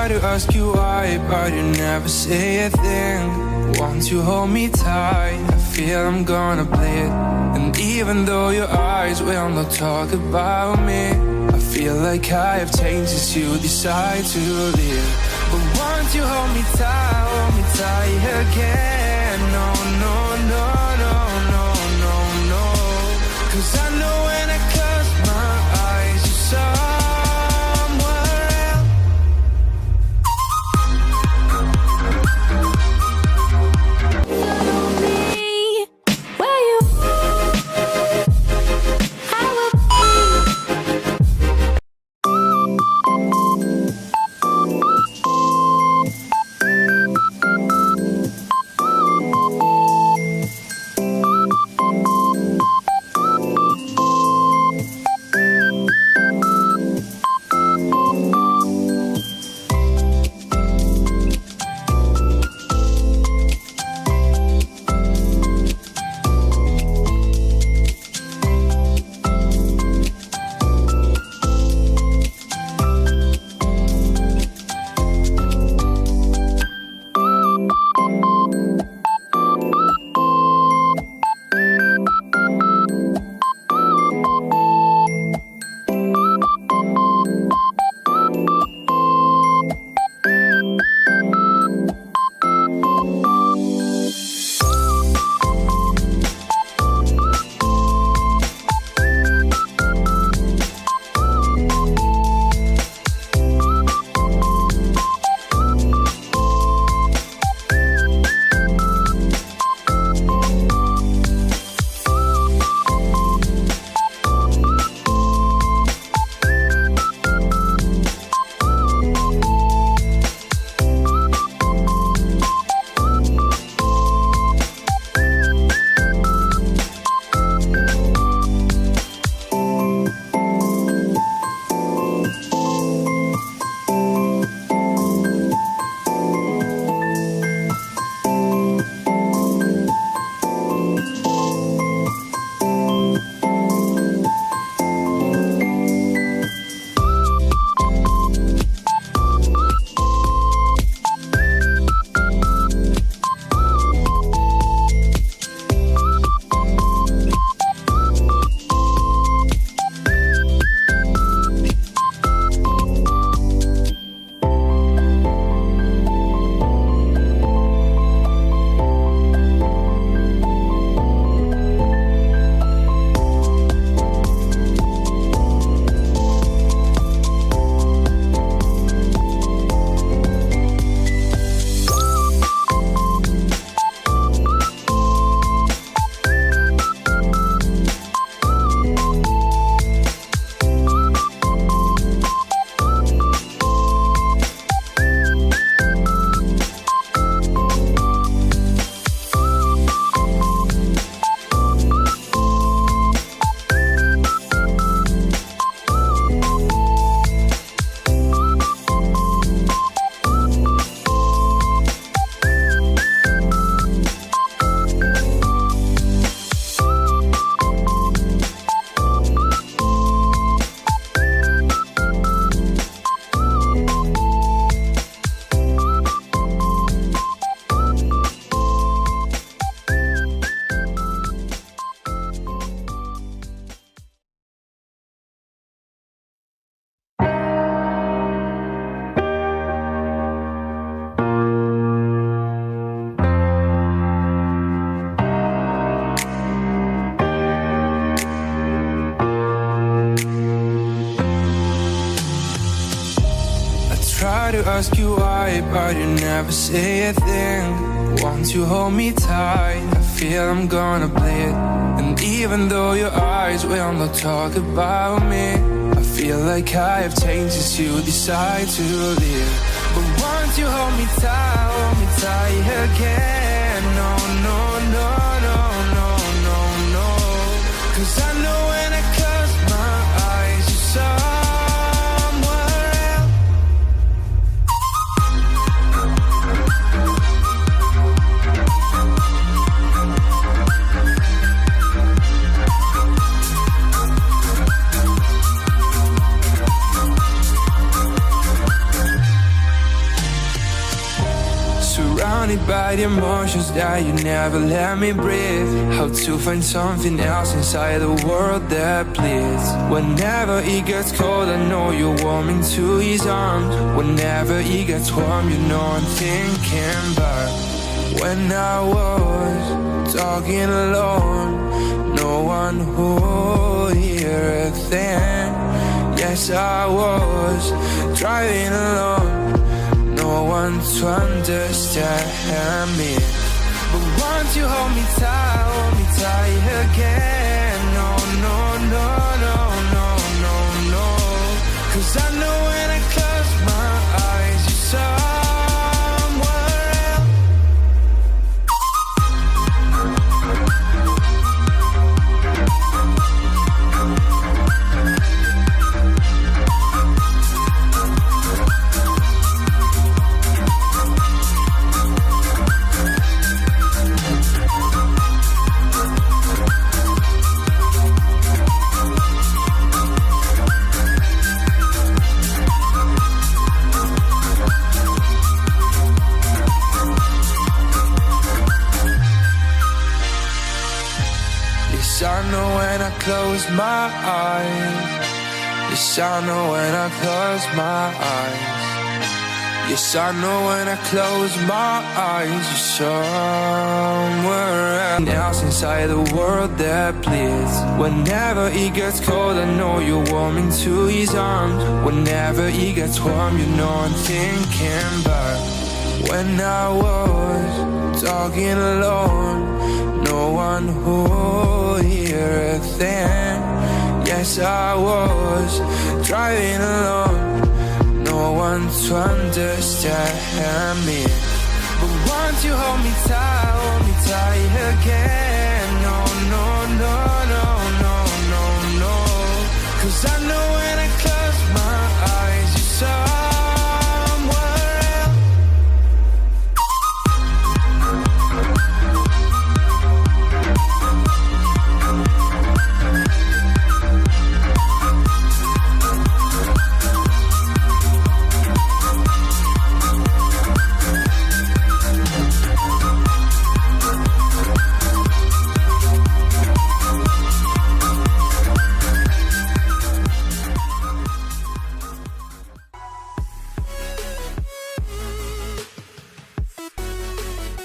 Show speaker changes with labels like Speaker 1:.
Speaker 1: try to ask you why, but you never say a thing. Won't you hold me tight? I feel I'm gonna bleed. And even though your eyes will not talk about me, I feel like I have changed as you decide to leave. But won't you hold me tight again? No, no, no, no, no, no, no. 'Cause I know when I close my eyes, you're somewhere else.
Speaker 2: Follow me where you I will
Speaker 1: to ask you why, but you never say a thing. Won't you hold me tight? I feel I'm gonna bleed. And even though your eyes will not talk about me, I feel like I have changed as you decide to leave. But won't you hold me tight again? No, no, no, no, no, no, no. 'Cause I know when I close my eyes, you're somewhere else. hide emotions that you never let me breathe. How to find something else inside the world that bleeds. Whenever it gets cold, I know you're warm into his arms. Whenever it gets warm, you know I'm thinking back when I was talking alone, no one would hear a thing. Yes, I was driving alone, no one to understand me. But once you hold me tight again. No, no, no, no, no, no, no. 'Cause I know when I close my eyes, you're somewhere else. Yes, I know when I close my eyes. Yes, I know when I close my eyes. Yes, I know when I close my eyes. You're somewhere else inside the world that bleeds. Whenever it gets cold, I know you're warm into his arms. Whenever it gets warm, you know I'm thinking back when I was talking alone, no one would hear a thing. Yes, I was driving alone, no one to understand me. But once you hold me tight again. No, no, no, no, no, no, no. 'Cause I know when I close